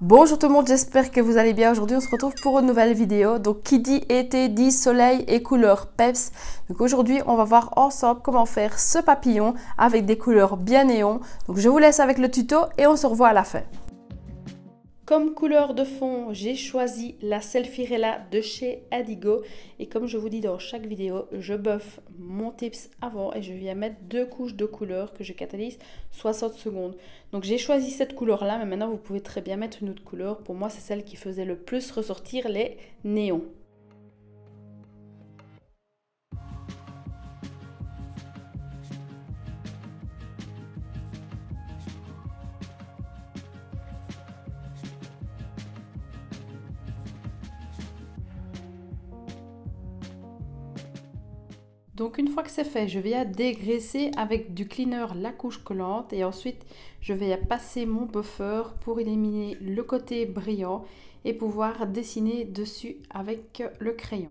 Bonjour tout le monde, j'espère que vous allez bien. Aujourd'hui on se retrouve pour une nouvelle vidéo. Donc qui dit été dit soleil et couleurs peps. Donc aujourd'hui on va voir ensemble comment faire ce papillon avec des couleurs bien néon. Donc je vous laisse avec le tuto et on se revoit à la fin. Comme couleur de fond, j'ai choisi la Selfirella de chez Adigo. Et comme je vous dis dans chaque vidéo, je buffe mon tips avant et je viens mettre 2 couches de couleur que je catalyse 60 secondes. Donc j'ai choisi cette couleur-là, mais maintenant vous pouvez très bien mettre une autre couleur. Pour moi, c'est celle qui faisait le plus ressortir les néons. Donc une fois que c'est fait, je vais dégraisser avec du cleaner la couche collante et ensuite je vais passer mon buffer pour éliminer le côté brillant et pouvoir dessiner dessus avec le crayon.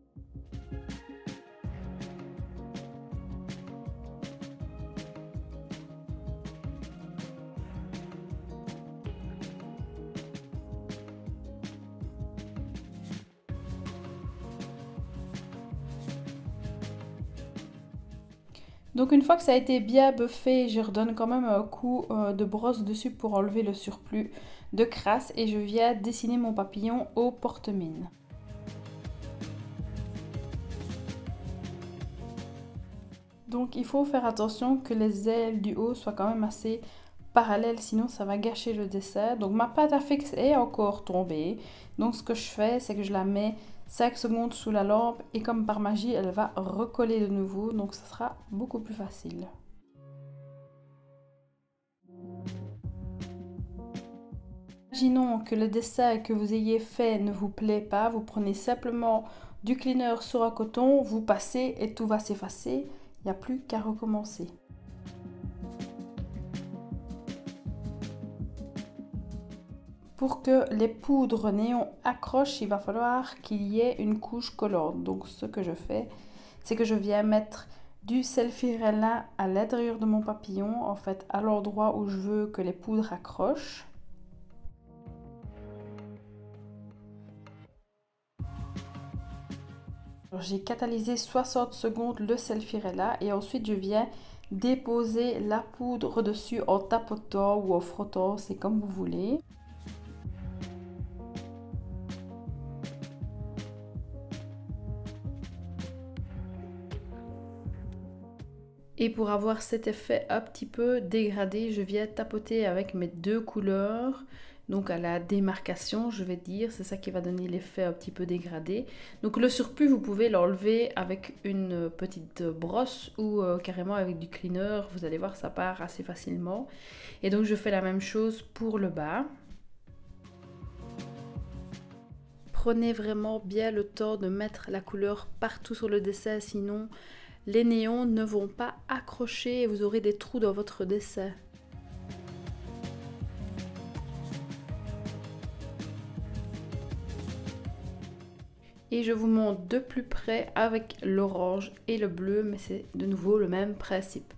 Donc une fois que ça a été bien buffé, je redonne quand même un coup de brosse dessus pour enlever le surplus de crasse et je viens dessiner mon papillon au porte-mine. Donc il faut faire attention que les ailes du haut soient quand même assez parallèles, sinon ça va gâcher le dessin. Donc ma pâte à fixe est encore tombée. Donc ce que je fais, c'est que je la mets 5 secondes sous la lampe et comme par magie, elle va recoller de nouveau. Donc ça sera beaucoup plus facile. Imaginons que le dessin que vous ayez fait ne vous plaît pas. Vous prenez simplement du cleaner sur un coton, vous passez et tout va s'effacer. Il n'y a plus qu'à recommencer. Pour que les poudres néon accrochent, il va falloir qu'il y ait une couche collante. Donc ce que je fais, c'est que je viens mettre du Selfirella à l'intérieur de mon papillon, en fait à l'endroit où je veux que les poudres accrochent. J'ai catalysé 60 secondes le Selfirella et ensuite je viens déposer la poudre dessus en tapotant ou en frottant, c'est comme vous voulez. Et pour avoir cet effet un petit peu dégradé, je viens tapoter avec mes 2 couleurs. Donc à la démarcation, je vais dire, c'est ça qui va donner l'effet un petit peu dégradé. Donc le surplus, vous pouvez l'enlever avec une petite brosse ou carrément avec du cleaner. Vous allez voir, ça part assez facilement. Et donc je fais la même chose pour le bas. Prenez vraiment bien le temps de mettre la couleur partout sur le dessin, sinon les néons ne vont pas accrocher et vous aurez des trous dans votre dessin. Et je vous montre de plus près avec l'orange et le bleu, mais c'est de nouveau le même principe.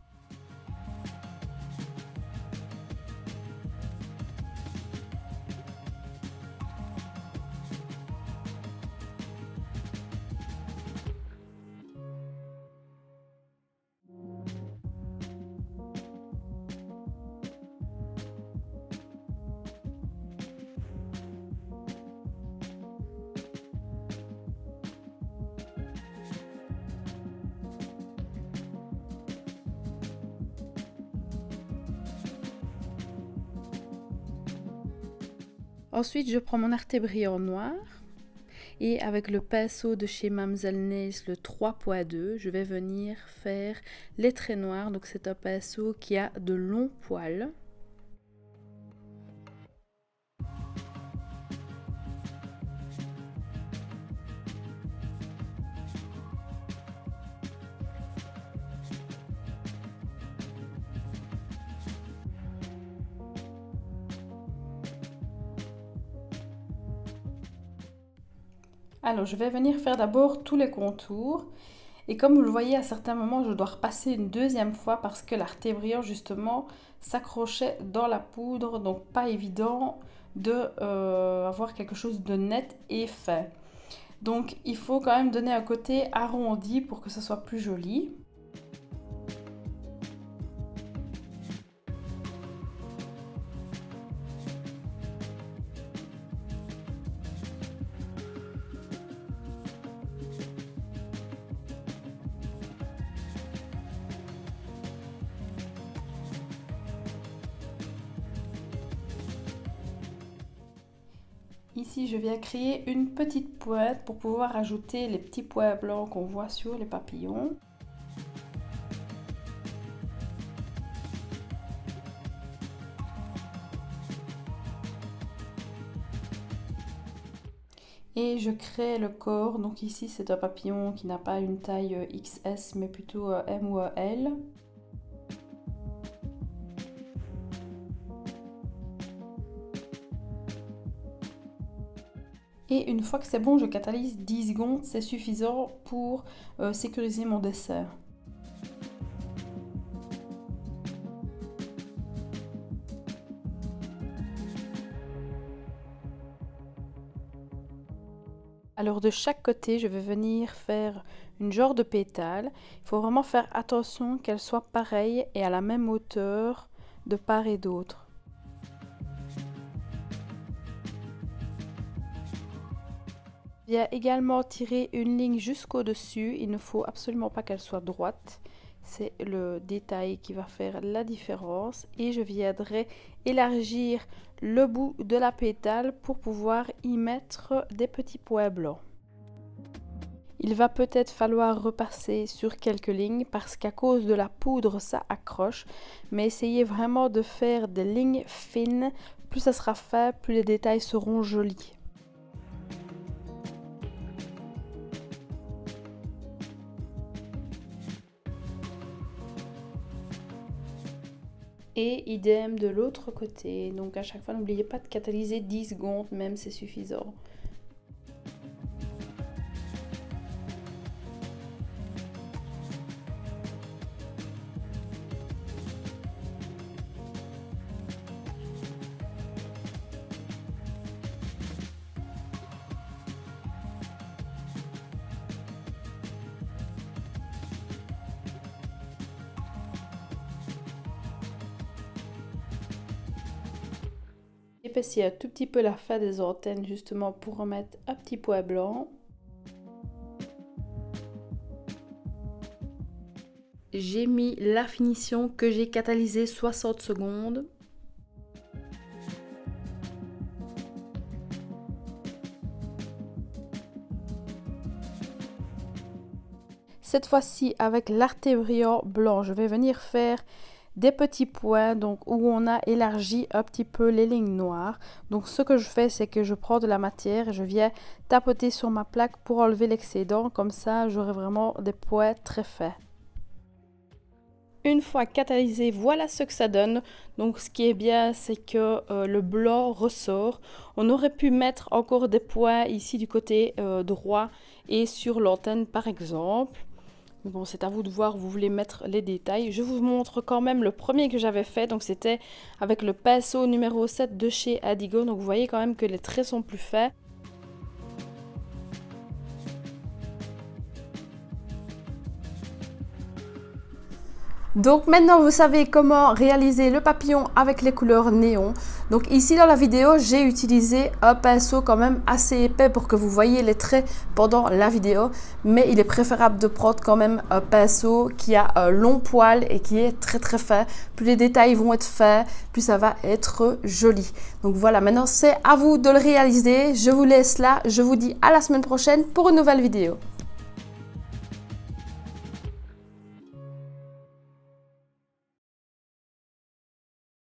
Ensuite, je prends mon arte brillant noir et avec le pinceau de chez Mamselle Nails, le 3.2, je vais venir faire les traits noirs. Donc c'est un pinceau qui a de longs poils. Alors je vais venir faire d'abord tous les contours et comme vous le voyez à certains moments je dois repasser une deuxième fois parce que l'arte brillant justement s'accrochait dans la poudre, donc pas évident de avoir quelque chose de net et fait. Donc il faut quand même donner un côté arrondi pour que ça soit plus joli. Ici, je viens créer une petite pointe pour pouvoir ajouter les petits points blancs qu'on voit sur les papillons. Et je crée le corps. Donc ici, c'est un papillon qui n'a pas une taille XS, mais plutôt M ou L. Et une fois que c'est bon, je catalyse 10 secondes, c'est suffisant pour sécuriser mon dessert. Alors de chaque côté, je vais venir faire une genre de pétale. Il faut vraiment faire attention qu'elle soit pareille et à la même hauteur de part et d'autre. Je viens également tirer une ligne jusqu'au-dessus. Il ne faut absolument pas qu'elle soit droite. C'est le détail qui va faire la différence. Et je viendrai élargir le bout de la pétale pour pouvoir y mettre des petits points blancs. Il va peut-être falloir repasser sur quelques lignes parce qu'à cause de la poudre, ça accroche. Mais essayez vraiment de faire des lignes fines. Plus ça sera fait, plus les détails seront jolis. Et idem de l'autre côté. Donc à chaque fois, n'oubliez pas de catalyser 10 secondes, même c'est suffisant. J'épaissis un tout petit peu la fin des antennes justement pour remettre un petit point blanc. J'ai mis la finition que j'ai catalysée 60 secondes. Cette fois-ci avec l'Arte Brillant blanc, je vais venir faire des petits points donc où on a élargi un petit peu les lignes noires. Donc ce que je fais, c'est que je prends de la matière et je viens tapoter sur ma plaque pour enlever l'excédent. Comme ça, j'aurai vraiment des points très faits. Une fois catalysé, voilà ce que ça donne. Donc ce qui est bien, c'est que le blanc ressort. On aurait pu mettre encore des points ici du côté droit et sur l'antenne par exemple. Bon, c'est à vous de voir où vous voulez mettre les détails. Je vous montre quand même le premier que j'avais fait. Donc c'était avec le pinceau numéro 7 de chez Adigo. Donc vous voyez quand même que les traits sont plus faits. Donc maintenant vous savez comment réaliser le papillon avec les couleurs néon. Donc ici dans la vidéo j'ai utilisé un pinceau quand même assez épais pour que vous voyez les traits pendant la vidéo. Mais il est préférable de prendre quand même un pinceau qui a un long poil et qui est très fin. Plus les détails vont être faits, plus ça va être joli. Donc voilà, maintenant c'est à vous de le réaliser. Je vous laisse là, je vous dis à la semaine prochaine pour une nouvelle vidéo.